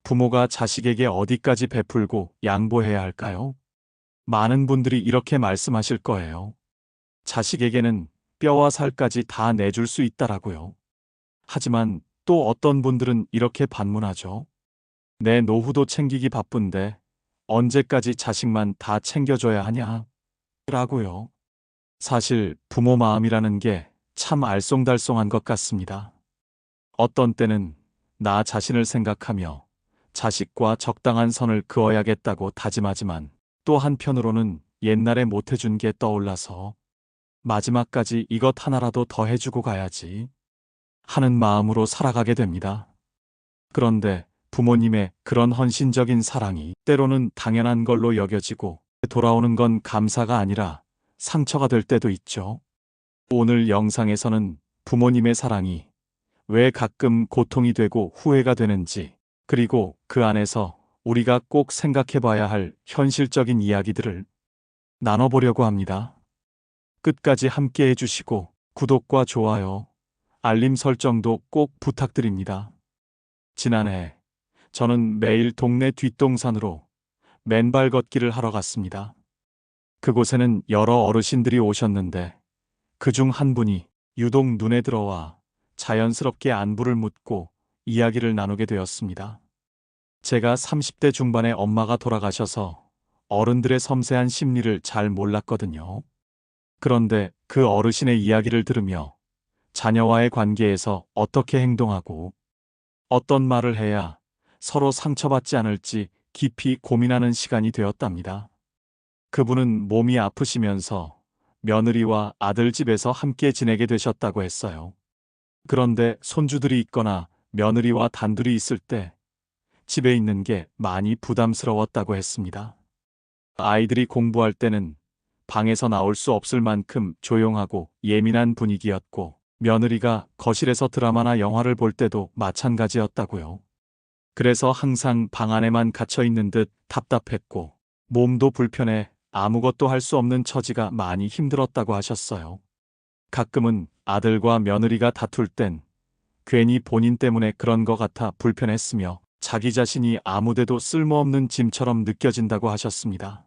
부모가 자식에게 어디까지 베풀고 양보해야 할까요? 많은 분들이 이렇게 말씀하실 거예요. 자식에게는 뼈와 살까지 다 내줄 수 있다라고요. 하지만 또 어떤 분들은 이렇게 반문하죠. 내 노후도 챙기기 바쁜데 언제까지 자식만 다 챙겨줘야 하냐? 라고요. 사실 부모 마음이라는 게 참 알쏭달쏭한 것 같습니다. 어떤 때는 나 자신을 생각하며 자식과 적당한 선을 그어야겠다고 다짐하지만 또 한편으로는 옛날에 못해준 게 떠올라서 마지막까지 이것 하나라도 더 해주고 가야지 하는 마음으로 살아가게 됩니다. 그런데 부모님의 그런 헌신적인 사랑이 때로는 당연한 걸로 여겨지고 돌아오는 건 감사가 아니라 상처가 될 때도 있죠. 오늘 영상에서는 부모님의 사랑이 왜 가끔 고통이 되고 후회가 되는지, 그리고 그 안에서 우리가 꼭 생각해 봐야 할 현실적인 이야기들을 나눠보려고 합니다. 끝까지 함께 해주시고 구독과 좋아요, 알림 설정도 꼭 부탁드립니다. 지난해 저는 매일 동네 뒷동산으로 맨발 걷기를 하러 갔습니다. 그곳에는 여러 어르신들이 오셨는데 그중 한 분이 유독 눈에 들어와 자연스럽게 안부를 묻고 이야기를 나누게 되었습니다. 제가 30대 중반에 엄마가 돌아가셔서 어른들의 섬세한 심리를 잘 몰랐거든요. 그런데 그 어르신의 이야기를 들으며 자녀와의 관계에서 어떻게 행동하고 어떤 말을 해야 서로 상처받지 않을지 깊이 고민하는 시간이 되었답니다. 그분은 몸이 아프시면서 며느리와 아들 집에서 함께 지내게 되셨다고 했어요. 그런데 손주들이 있거나 며느리와 단둘이 있을 때 집에 있는 게 많이 부담스러웠다고 했습니다. 아이들이 공부할 때는 방에서 나올 수 없을 만큼 조용하고 예민한 분위기였고, 며느리가 거실에서 드라마나 영화를 볼 때도 마찬가지였다고요. 그래서 항상 방 안에만 갇혀 있는 듯 답답했고, 몸도 불편해 아무것도 할 수 없는 처지가 많이 힘들었다고 하셨어요. 가끔은 아들과 며느리가 다툴 땐 괜히 본인 때문에 그런 것 같아 불편했으며 자기 자신이 아무데도 쓸모없는 짐처럼 느껴진다고 하셨습니다.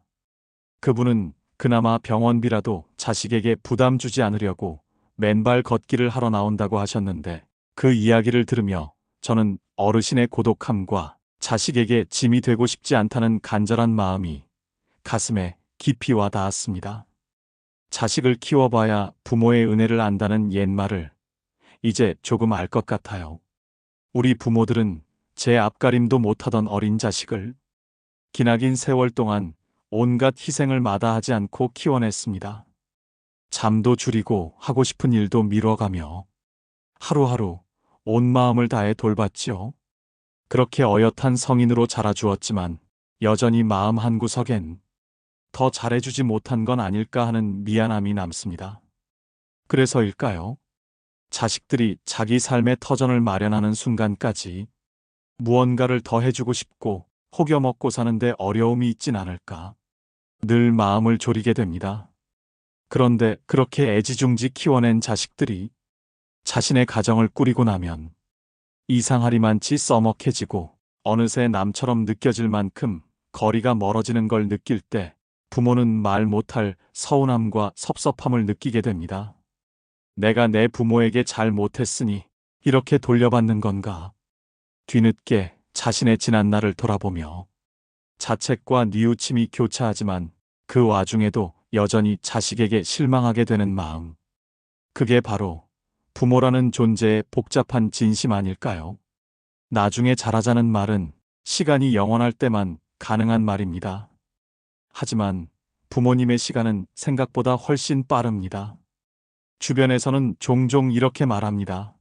그분은 그나마 병원비라도 자식에게 부담 주지 않으려고 맨발 걷기를 하러 나온다고 하셨는데, 그 이야기를 들으며 저는 어르신의 고독함과 자식에게 짐이 되고 싶지 않다는 간절한 마음이 가슴에 깊이 와 닿았습니다. 자식을 키워봐야 부모의 은혜를 안다는 옛말을 이제 조금 알 것 같아요. 우리 부모들은 제 앞가림도 못하던 어린 자식을 기나긴 세월 동안 온갖 희생을 마다하지 않고 키워냈습니다. 잠도 줄이고 하고 싶은 일도 미뤄가며 하루하루 온 마음을 다해 돌봤지요. 그렇게 어엿한 성인으로 자라주었지만 여전히 마음 한구석엔 더 잘해주지 못한 건 아닐까 하는 미안함이 남습니다. 그래서일까요? 자식들이 자기 삶의 터전을 마련하는 순간까지 무언가를 더 해주고 싶고 혹여 먹고 사는데 어려움이 있진 않을까 늘 마음을 졸이게 됩니다. 그런데 그렇게 애지중지 키워낸 자식들이 자신의 가정을 꾸리고 나면 이상하리만치 써먹해지고 어느새 남처럼 느껴질 만큼 거리가 멀어지는 걸 느낄 때 부모는 말 못할 서운함과 섭섭함을 느끼게 됩니다. 내가 내 부모에게 잘 못했으니 이렇게 돌려받는 건가? 뒤늦게 자신의 지난 날을 돌아보며 자책과 뉘우침이 교차하지만 그 와중에도 여전히 자식에게 실망하게 되는 마음. 그게 바로 부모라는 존재의 복잡한 진심 아닐까요? 나중에 잘하자는 말은 시간이 영원할 때만 가능한 말입니다. 하지만 부모님의 시간은 생각보다 훨씬 빠릅니다. 주변에서는 종종 이렇게 말합니다.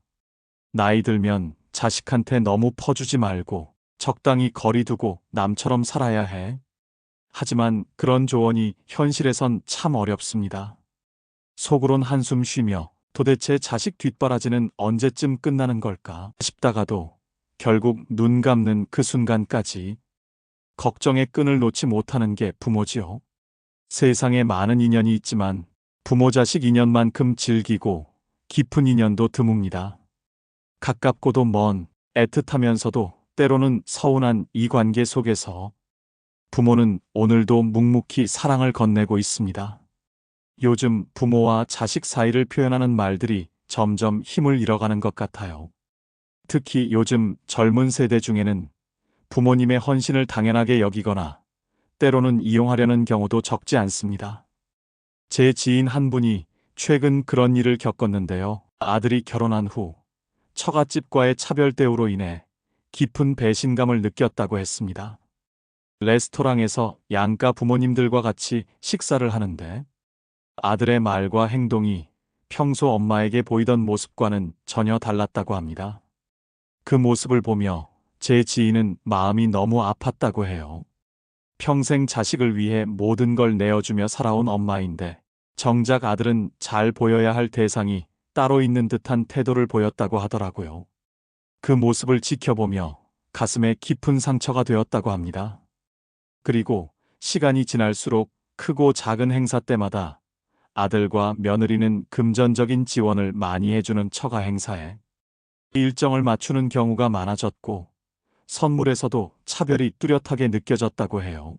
나이 들면 자식한테 너무 퍼주지 말고 적당히 거리 두고 남처럼 살아야 해. 하지만 그런 조언이 현실에선 참 어렵습니다. 속으론 한숨 쉬며 도대체 자식 뒷바라지는 언제쯤 끝나는 걸까 싶다가도 결국 눈 감는 그 순간까지 걱정의 끈을 놓지 못하는 게 부모지요. 세상에 많은 인연이 있지만 부모 자식 인연만큼 질기고 깊은 인연도 드뭅니다. 가깝고도 먼, 애틋하면서도 때로는 서운한 이 관계 속에서 부모는 오늘도 묵묵히 사랑을 건네고 있습니다. 요즘 부모와 자식 사이를 표현하는 말들이 점점 힘을 잃어가는 것 같아요. 특히 요즘 젊은 세대 중에는 부모님의 헌신을 당연하게 여기거나 때로는 이용하려는 경우도 적지 않습니다. 제 지인 한 분이 최근 그런 일을 겪었는데요. 아들이 결혼한 후 처갓집과의 차별 대우로 인해 깊은 배신감을 느꼈다고 했습니다. 레스토랑에서 양가 부모님들과 같이 식사를 하는데 아들의 말과 행동이 평소 엄마에게 보이던 모습과는 전혀 달랐다고 합니다. 그 모습을 보며 제 지인은 마음이 너무 아팠다고 해요. 평생 자식을 위해 모든 걸 내어주며 살아온 엄마인데 정작 아들은 잘 보여야 할 대상이 따로 있는 듯한 태도를 보였다고 하더라고요. 그 모습을 지켜보며 가슴에 깊은 상처가 되었다고 합니다. 그리고 시간이 지날수록 크고 작은 행사 때마다 아들과 며느리는 금전적인 지원을 많이 해주는 처가 행사에 일정을 맞추는 경우가 많아졌고 선물에서도 차별이 뚜렷하게 느껴졌다고 해요.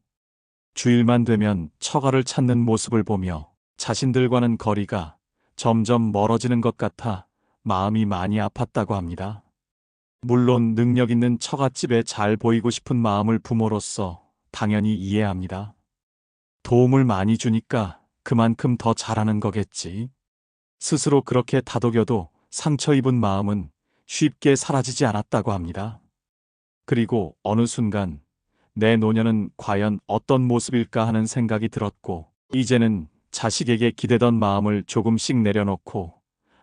주일만 되면 처가를 찾는 모습을 보며 자신들과는 거리가 점점 멀어지는 것 같아 마음이 많이 아팠다고 합니다. 물론 능력 있는 처갓집에 잘 보이고 싶은 마음을 부모로서 당연히 이해합니다. 도움을 많이 주니까 그만큼 더 잘하는 거겠지. 스스로 그렇게 다독여도 상처 입은 마음은 쉽게 사라지지 않았다고 합니다. 그리고 어느 순간 내 노년은 과연 어떤 모습일까 하는 생각이 들었고 이제는 자식에게 기대던 마음을 조금씩 내려놓고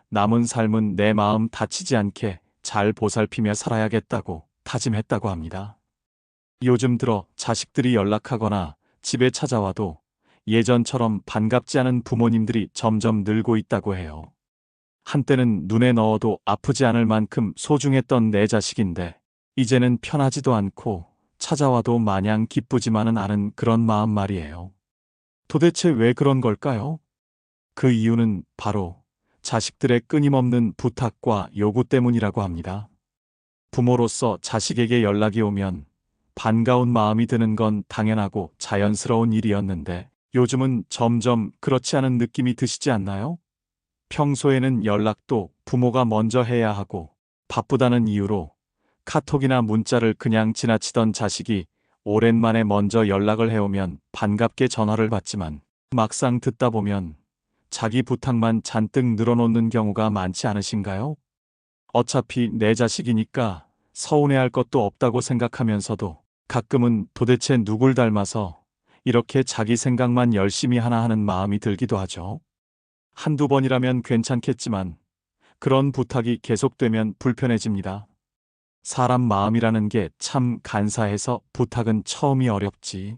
남은 삶은 내 마음 다치지 않게 잘 보살피며 살아야겠다고 다짐했다고 합니다. 요즘 들어 자식들이 연락하거나 집에 찾아와도 예전처럼 반갑지 않은 부모님들이 점점 늘고 있다고 해요. 한때는 눈에 넣어도 아프지 않을 만큼 소중했던 내 자식인데 이제는 편하지도 않고 찾아와도 마냥 기쁘지만은 않은 그런 마음 말이에요. 도대체 왜 그런 걸까요? 그 이유는 바로 자식들의 끊임없는 부탁과 요구 때문이라고 합니다. 부모로서 자식에게 연락이 오면 반가운 마음이 드는 건 당연하고 자연스러운 일이었는데 요즘은 점점 그렇지 않은 느낌이 드시지 않나요? 평소에는 연락도 부모가 먼저 해야 하고 바쁘다는 이유로 카톡이나 문자를 그냥 지나치던 자식이 오랜만에 먼저 연락을 해오면 반갑게 전화를 받지만 막상 듣다 보면 자기 부탁만 잔뜩 늘어놓는 경우가 많지 않으신가요? 어차피 내 자식이니까 서운해할 것도 없다고 생각하면서도 가끔은 도대체 누굴 닮아서 이렇게 자기 생각만 열심히 하나 하는 마음이 들기도 하죠. 한두 번이라면 괜찮겠지만 그런 부탁이 계속되면 불편해집니다. 사람 마음이라는 게 참 간사해서 부탁은 처음이 어렵지.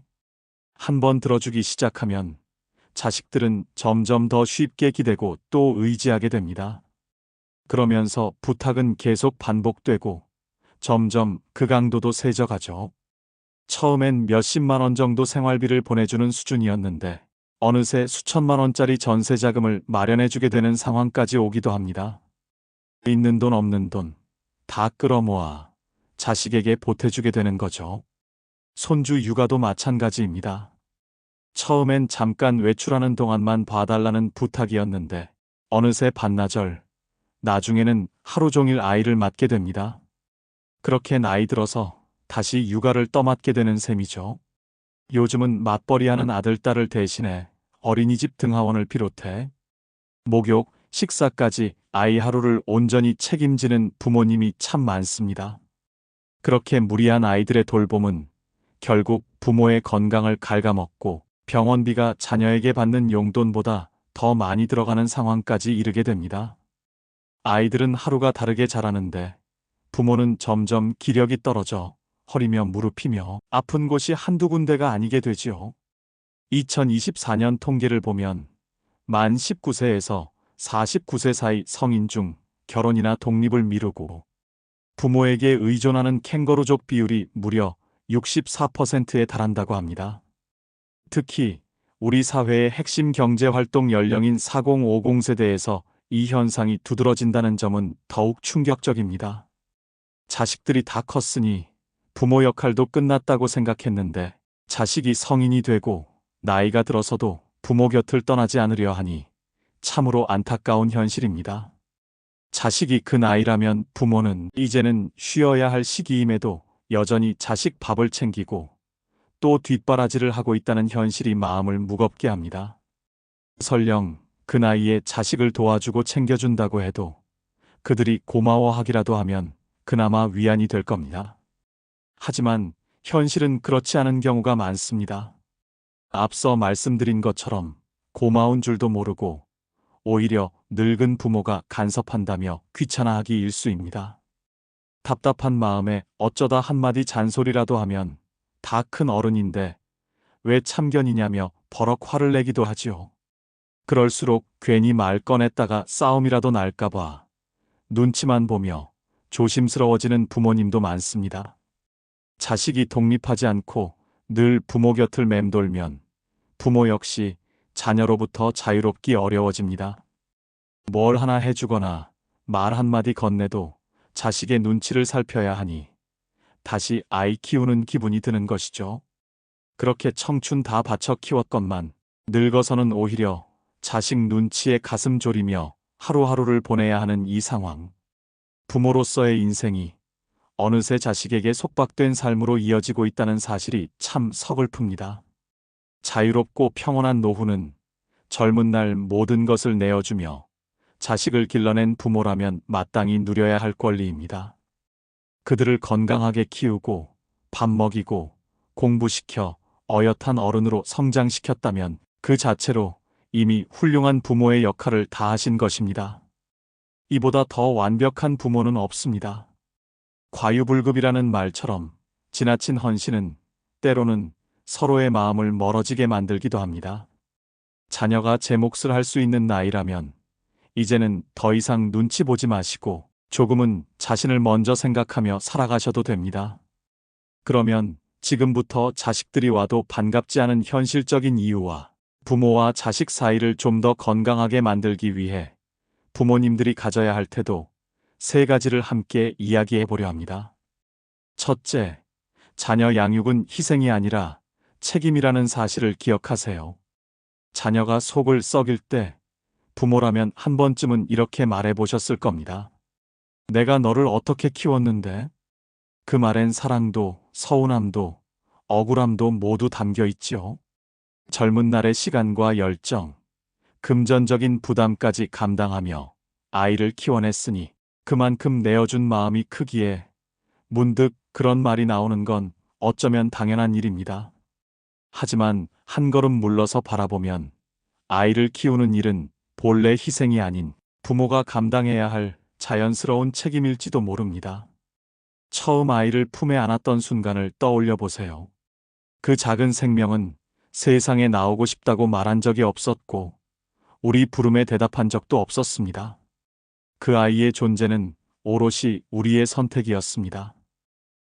한번 들어주기 시작하면 자식들은 점점 더 쉽게 기대고 또 의지하게 됩니다. 그러면서 부탁은 계속 반복되고 점점 그 강도도 세져가죠. 처음엔 몇십만 원 정도 생활비를 보내주는 수준이었는데 어느새 수천만 원짜리 전세 자금을 마련해주게 되는 상황까지 오기도 합니다. 있는 돈 없는 돈 다 끌어모아 자식에게 보태주게 되는 거죠. 손주 육아도 마찬가지입니다. 처음엔 잠깐 외출하는 동안만 봐달라는 부탁이었는데 어느새 반나절, 나중에는 하루 종일 아이를 맡게 됩니다. 그렇게 나이 들어서 다시 육아를 떠맡게 되는 셈이죠. 요즘은 맞벌이하는 아들, 딸을 대신해 어린이집 등하원을 비롯해 목욕, 식사까지 아이 하루를 온전히 책임지는 부모님이 참 많습니다. 그렇게 무리한 아이들의 돌봄은 결국 부모의 건강을 갉아먹고 병원비가 자녀에게 받는 용돈보다 더 많이 들어가는 상황까지 이르게 됩니다. 아이들은 하루가 다르게 자라는데 부모는 점점 기력이 떨어져 허리며 무릎이며 아픈 곳이 한두 군데가 아니게 되지요. 2024년 통계를 보면 만 19세에서 49세 사이 성인 중 결혼이나 독립을 미루고 부모에게 의존하는 캥거루족 비율이 무려 64%에 달한다고 합니다. 특히 우리 사회의 핵심 경제활동 연령인 4050 세대에서 이 현상이 두드러진다는 점은 더욱 충격적입니다. 자식들이 다 컸으니 부모 역할도 끝났다고 생각했는데 자식이 성인이 되고 나이가 들어서도 부모 곁을 떠나지 않으려 하니 참으로 안타까운 현실입니다. 자식이 그 나이라면 부모는 이제는 쉬어야 할 시기임에도 여전히 자식 밥을 챙기고 또 뒷바라지를 하고 있다는 현실이 마음을 무겁게 합니다. 설령 그 나이에 자식을 도와주고 챙겨준다고 해도 그들이 고마워하기라도 하면 그나마 위안이 될 겁니다. 하지만 현실은 그렇지 않은 경우가 많습니다. 앞서 말씀드린 것처럼 고마운 줄도 모르고 오히려 늙은 부모가 간섭한다며 귀찮아하기 일쑤입니다. 답답한 마음에 어쩌다 한마디 잔소리라도 하면 다 큰 어른인데 왜 참견이냐며 버럭 화를 내기도 하지요. 그럴수록 괜히 말 꺼냈다가 싸움이라도 날까봐 눈치만 보며 조심스러워지는 부모님도 많습니다. 자식이 독립하지 않고 늘 부모 곁을 맴돌면 부모 역시 자녀로부터 자유롭기 어려워집니다. 뭘 하나 해주거나 말 한마디 건네도 자식의 눈치를 살펴야 하니 다시 아이 키우는 기분이 드는 것이죠. 그렇게 청춘 다 바쳐 키웠건만 늙어서는 오히려 자식 눈치에 가슴 졸이며 하루하루를 보내야 하는 이 상황. 부모로서의 인생이 어느새 자식에게 속박된 삶으로 이어지고 있다는 사실이 참 서글픕니다. 자유롭고 평온한 노후는 젊은 날 모든 것을 내어주며 자식을 길러낸 부모라면 마땅히 누려야 할 권리입니다. 그들을 건강하게 키우고 밥 먹이고 공부시켜 어엿한 어른으로 성장시켰다면 그 자체로 이미 훌륭한 부모의 역할을 다하신 것입니다. 이보다 더 완벽한 부모는 없습니다. 과유불급이라는 말처럼 지나친 헌신은 때로는 서로의 마음을 멀어지게 만들기도 합니다. 자녀가 제 몫을 할 수 있는 나이라면 이제는 더 이상 눈치 보지 마시고 조금은 자신을 먼저 생각하며 살아가셔도 됩니다. 그러면 지금부터 자식들이 와도 반갑지 않은 현실적인 이유와 부모와 자식 사이를 좀 더 건강하게 만들기 위해 부모님들이 가져야 할 태도 3가지를 함께 이야기해 보려 합니다. 첫째, 자녀 양육은 희생이 아니라 책임이라는 사실을 기억하세요. 자녀가 속을 썩일 때 부모라면 한 번쯤은 이렇게 말해 보셨을 겁니다. 내가 너를 어떻게 키웠는데? 그 말엔 사랑도 서운함도 억울함도 모두 담겨 있지요. 젊은 날의 시간과 열정, 금전적인 부담까지 감당하며 아이를 키워냈으니 그만큼 내어준 마음이 크기에 문득 그런 말이 나오는 건 어쩌면 당연한 일입니다. 하지만 한 걸음 물러서 바라보면 아이를 키우는 일은 본래 희생이 아닌 부모가 감당해야 할 자연스러운 책임일지도 모릅니다. 처음 아이를 품에 안았던 순간을 떠올려 보세요. 그 작은 생명은 세상에 나오고 싶다고 말한 적이 없었고 우리 부름에 대답한 적도 없었습니다. 그 아이의 존재는 오롯이 우리의 선택이었습니다.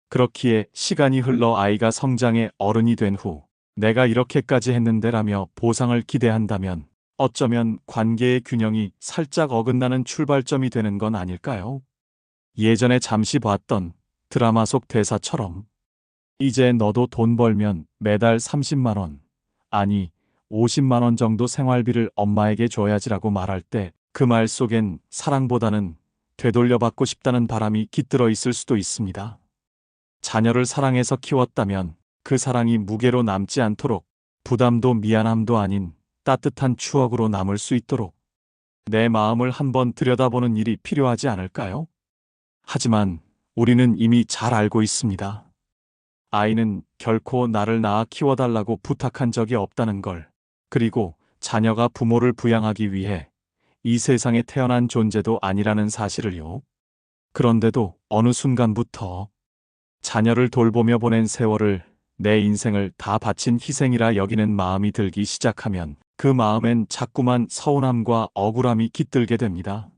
그렇기에 시간이 흘러 아이가 성장해 어른이 된 후 내가 이렇게까지 했는데라며 보상을 기대한다면 어쩌면 관계의 균형이 살짝 어긋나는 출발점이 되는 건 아닐까요? 예전에 잠시 봤던 드라마 속 대사처럼 이제 너도 돈 벌면 매달 30만 원, 아니 50만 원 정도 생활비를 엄마에게 줘야지라고 말할 때 그 말 속엔 사랑보다는 되돌려받고 싶다는 바람이 깃들어 있을 수도 있습니다. 자녀를 사랑해서 키웠다면 그 사랑이 무게로 남지 않도록 부담도 미안함도 아닌 따뜻한 추억으로 남을 수 있도록 내 마음을 한번 들여다보는 일이 필요하지 않을까요? 하지만 우리는 이미 잘 알고 있습니다. 아이는 결코 나를 낳아 키워달라고 부탁한 적이 없다는 걸, 그리고 자녀가 부모를 부양하기 위해 이 세상에 태어난 존재도 아니라는 사실을요. 그런데도 어느 순간부터 자녀를 돌보며 보낸 세월을 내 인생을 다 바친 희생이라 여기는 마음이 들기 시작하면 그 마음엔 자꾸만 서운함과 억울함이 깃들게 됩니다.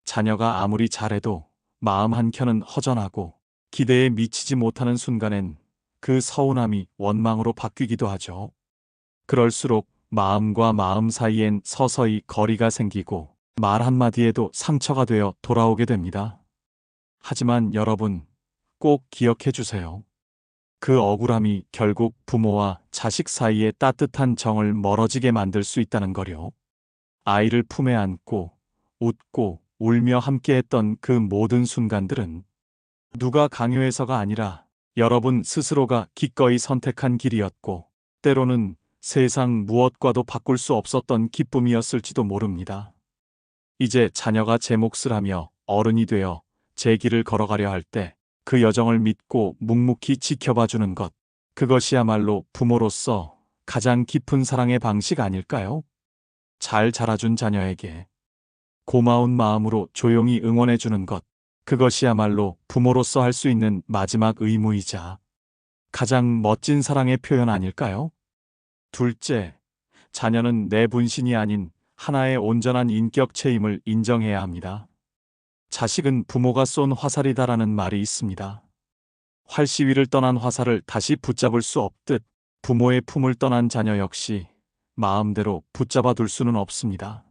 자녀가 아무리 잘해도 마음 한켠은 허전하고 기대에 미치지 못하는 순간엔 그 서운함이 원망으로 바뀌기도 하죠. 그럴수록 마음과 마음 사이엔 서서히 거리가 생기고 말 한마디에도 상처가 되어 돌아오게 됩니다. 하지만 여러분, 꼭 기억해 주세요. 그 억울함이 결국 부모와 자식 사이의 따뜻한 정을 멀어지게 만들 수 있다는 거요. 아이를 품에 안고 웃고 울며 함께했던 그 모든 순간들은 누가 강요해서가 아니라 여러분 스스로가 기꺼이 선택한 길이었고, 때로는 세상 무엇과도 바꿀 수 없었던 기쁨이었을지도 모릅니다. 이제 자녀가 제 몫을 하며 어른이 되어 제 길을 걸어가려 할 때 그 여정을 믿고 묵묵히 지켜봐 주는 것, 그것이야말로 부모로서 가장 깊은 사랑의 방식 아닐까요? 잘 자라준 자녀에게 고마운 마음으로 조용히 응원해 주는 것, 그것이야말로 부모로서 할 수 있는 마지막 의무이자 가장 멋진 사랑의 표현 아닐까요? 둘째, 자녀는 내 분신이 아닌 하나의 온전한 인격체임을 인정해야 합니다. 자식은 부모가 쏜 화살이다라는 말이 있습니다. 활시위를 떠난 화살을 다시 붙잡을 수 없듯 부모의 품을 떠난 자녀 역시 마음대로 붙잡아 둘 수는 없습니다.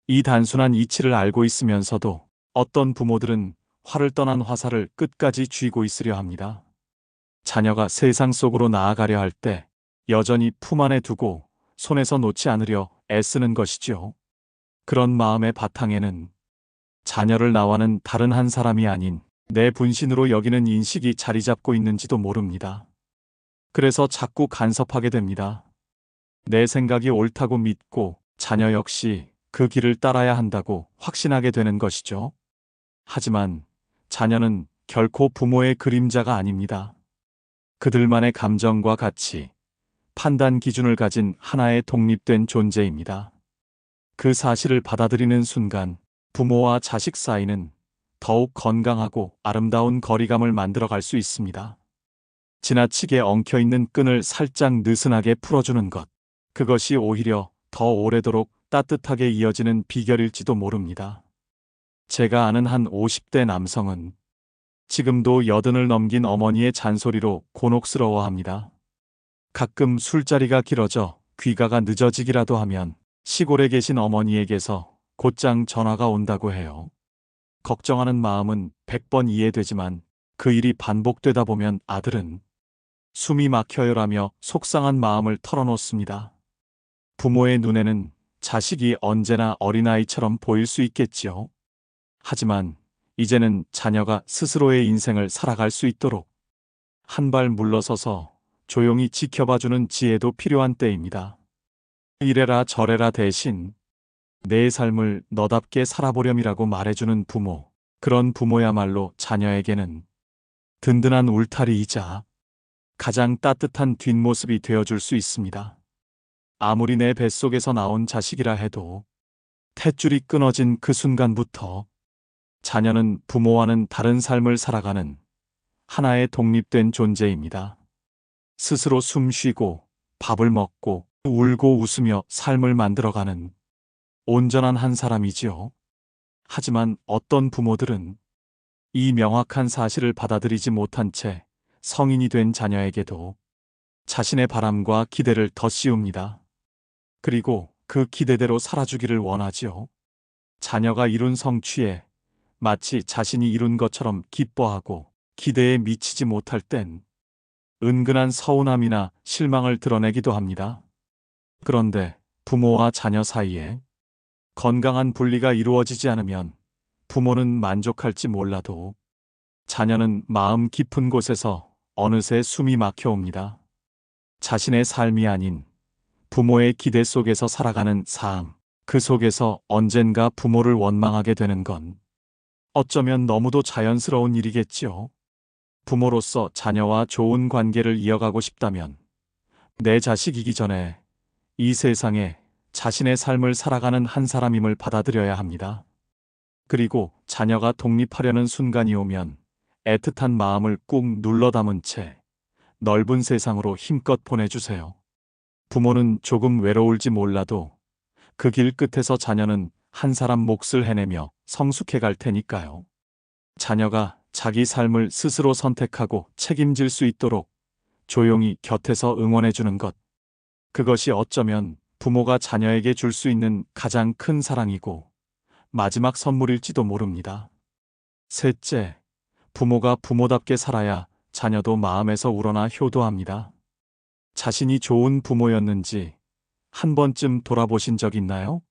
이 단순한 이치를 알고 있으면서도 어떤 부모들은 활을 떠난 화살을 끝까지 쥐고 있으려 합니다. 자녀가 세상 속으로 나아가려 할 때 여전히 품 안에 두고 손에서 놓지 않으려 애쓰는 것이죠. 그런 마음의 바탕에는 자녀를 나와는 다른 한 사람이 아닌 내 분신으로 여기는 인식이 자리 잡고 있는지도 모릅니다. 그래서 자꾸 간섭하게 됩니다. 내 생각이 옳다고 믿고 자녀 역시 그 길을 따라야 한다고 확신하게 되는 것이죠. 하지만 자녀는 결코 부모의 그림자가 아닙니다. 그들만의 감정과 가치, 판단 기준을 가진 하나의 독립된 존재입니다. 그 사실을 받아들이는 순간 부모와 자식 사이는 더욱 건강하고 아름다운 거리감을 만들어 갈 수 있습니다. 지나치게 엉켜있는 끈을 살짝 느슨하게 풀어주는 것, 그것이 오히려 더 오래도록 따뜻하게 이어지는 비결일지도 모릅니다. 제가 아는 한 50대 남성은 지금도 80을 넘긴 어머니의 잔소리로 곤혹스러워합니다. 가끔 술자리가 길어져 귀가가 늦어지기라도 하면 시골에 계신 어머니에게서 곧장 전화가 온다고 해요. 걱정하는 마음은 100번 이해되지만 그 일이 반복되다 보면 아들은 숨이 막혀요라며 속상한 마음을 털어놓습니다. 부모의 눈에는 자식이 언제나 어린아이처럼 보일 수 있겠지요. 하지만 이제는 자녀가 스스로의 인생을 살아갈 수 있도록 한 발 물러서서 조용히 지켜봐주는 지혜도 필요한 때입니다. 이래라 저래라 대신 내 삶을 너답게 살아보렴이라고 말해주는 부모, 그런 부모야말로 자녀에게는 든든한 울타리이자 가장 따뜻한 뒷모습이 되어줄 수 있습니다. 아무리 내 뱃속에서 나온 자식이라 해도 탯줄이 끊어진 그 순간부터 자녀는 부모와는 다른 삶을 살아가는 하나의 독립된 존재입니다. 스스로 숨 쉬고 밥을 먹고 울고 웃으며 삶을 만들어가는 온전한 한 사람이지요. 하지만 어떤 부모들은 이 명확한 사실을 받아들이지 못한 채 성인이 된 자녀에게도 자신의 바람과 기대를 덧씌웁니다. 그리고 그 기대대로 살아주기를 원하지요. 자녀가 이룬 성취에 마치 자신이 이룬 것처럼 기뻐하고 기대에 미치지 못할 땐 은근한 서운함이나 실망을 드러내기도 합니다. 그런데 부모와 자녀 사이에 건강한 분리가 이루어지지 않으면 부모는 만족할지 몰라도 자녀는 마음 깊은 곳에서 어느새 숨이 막혀옵니다. 자신의 삶이 아닌 부모의 기대 속에서 살아가는 삶, 그 속에서 언젠가 부모를 원망하게 되는 건 어쩌면 너무도 자연스러운 일이겠지요. 부모로서 자녀와 좋은 관계를 이어가고 싶다면 내 자식이기 전에 이 세상에 자신의 삶을 살아가는 한 사람임을 받아들여야 합니다. 그리고 자녀가 독립하려는 순간이 오면 애틋한 마음을 꾹 눌러 담은 채 넓은 세상으로 힘껏 보내주세요. 부모는 조금 외로울지 몰라도 그 길 끝에서 자녀는 한 사람 몫을 해내며 성숙해 갈 테니까요. 자녀가 자기 삶을 스스로 선택하고 책임질 수 있도록 조용히 곁에서 응원해주는 것. 그것이 어쩌면 부모가 자녀에게 줄 수 있는 가장 큰 사랑이고 마지막 선물일지도 모릅니다. 셋째, 부모가 부모답게 살아야 자녀도 마음에서 우러나 효도합니다. 자신이 좋은 부모였는지 한 번쯤 돌아보신 적 있나요?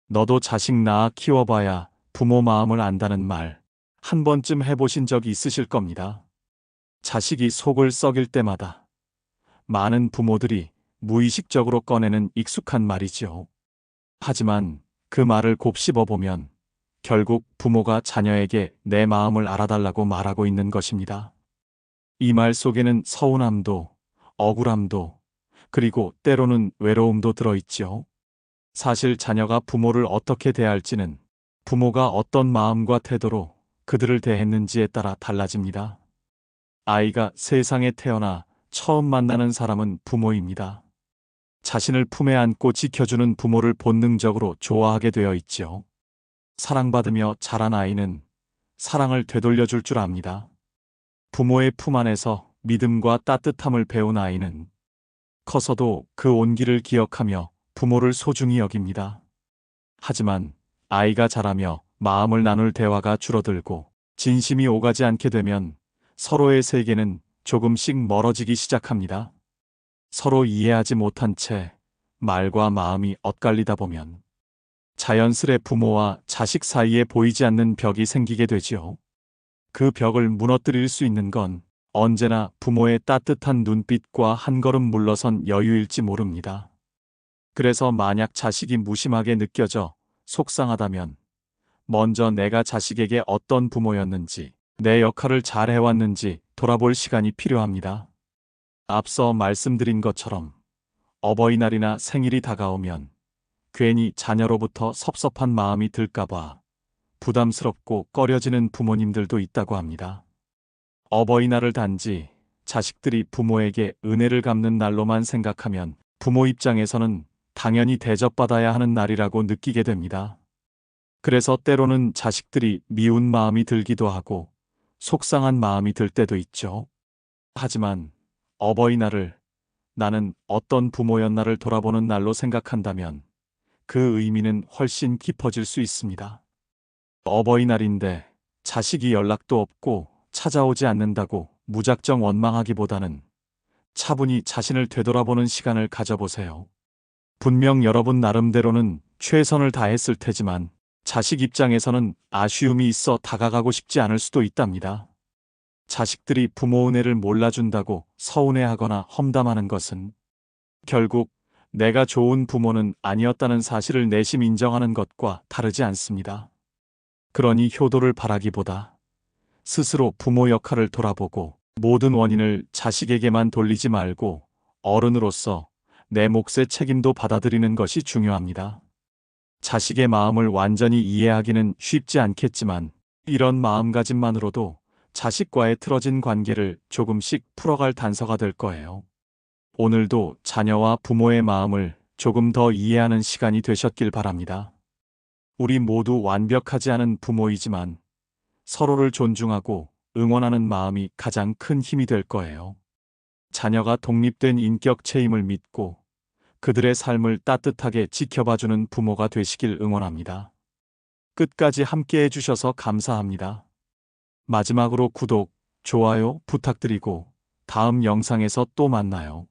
너도 자식 낳아 키워봐야 부모 마음을 안다는 말 한 번쯤 해보신 적이 있으실 겁니다. 자식이 속을 썩일 때마다 많은 부모들이 무의식적으로 꺼내는 익숙한 말이지요. 하지만 그 말을 곱씹어보면 결국 부모가 자녀에게 내 마음을 알아달라고 말하고 있는 것입니다. 이 말 속에는 서운함도, 억울함도, 그리고 때로는 외로움도 들어있지요. 사실 자녀가 부모를 어떻게 대할지는 부모가 어떤 마음과 태도로 그들을 대했는지에 따라 달라집니다. 아이가 세상에 태어나 처음 만나는 사람은 부모입니다. 자신을 품에 안고 지켜주는 부모를 본능적으로 좋아하게 되어 있지요. 사랑받으며 자란 아이는 사랑을 되돌려줄 줄 압니다. 부모의 품 안에서 믿음과 따뜻함을 배운 아이는 커서도 그 온기를 기억하며 부모를 소중히 여깁니다. 하지만 아이가 자라며 마음을 나눌 대화가 줄어들고 진심이 오가지 않게 되면 서로의 세계는 조금씩 멀어지기 시작합니다. 서로 이해하지 못한 채 말과 마음이 엇갈리다 보면 자연스레 부모와 자식 사이에 보이지 않는 벽이 생기게 되지요. 그 벽을 무너뜨릴 수 있는 건 언제나 부모의 따뜻한 눈빛과 한 걸음 물러선 여유일지 모릅니다. 그래서 만약 자식이 무심하게 느껴져 속상하다면 먼저 내가 자식에게 어떤 부모였는지, 내 역할을 잘 해왔는지 돌아볼 시간이 필요합니다. 앞서 말씀드린 것처럼 어버이날이나 생일이 다가오면 괜히 자녀로부터 섭섭한 마음이 들까봐 부담스럽고 꺼려지는 부모님들도 있다고 합니다. 어버이날을 단지 자식들이 부모에게 은혜를 갚는 날로만 생각하면 부모 입장에서는 당연히 대접받아야 하는 날이라고 느끼게 됩니다. 그래서 때로는 자식들이 미운 마음이 들기도 하고 속상한 마음이 들 때도 있죠. 하지만 어버이날을 나는 어떤 부모였나를 돌아보는 날로 생각한다면 그 의미는 훨씬 깊어질 수 있습니다. 어버이날인데 자식이 연락도 없고 찾아오지 않는다고 무작정 원망하기보다는 차분히 자신을 되돌아보는 시간을 가져보세요. 분명 여러분 나름대로는 최선을 다했을 테지만 자식 입장에서는 아쉬움이 있어 다가가고 싶지 않을 수도 있답니다. 자식들이 부모 은혜를 몰라준다고 서운해하거나 험담하는 것은 결국 내가 좋은 부모는 아니었다는 사실을 내심 인정하는 것과 다르지 않습니다. 그러니 효도를 바라기보다 스스로 부모 역할을 돌아보고 모든 원인을 자식에게만 돌리지 말고 어른으로서 내 몫의 책임도 받아들이는 것이 중요합니다. 자식의 마음을 완전히 이해하기는 쉽지 않겠지만 이런 마음가짐만으로도 자식과의 틀어진 관계를 조금씩 풀어갈 단서가 될 거예요. 오늘도 자녀와 부모의 마음을 조금 더 이해하는 시간이 되셨길 바랍니다. 우리 모두 완벽하지 않은 부모이지만 서로를 존중하고 응원하는 마음이 가장 큰 힘이 될 거예요. 자녀가 독립된 인격체임을 믿고 그들의 삶을 따뜻하게 지켜봐주는 부모가 되시길 응원합니다. 끝까지 함께 해주셔서 감사합니다. 마지막으로 구독, 좋아요 부탁드리고 다음 영상에서 또 만나요.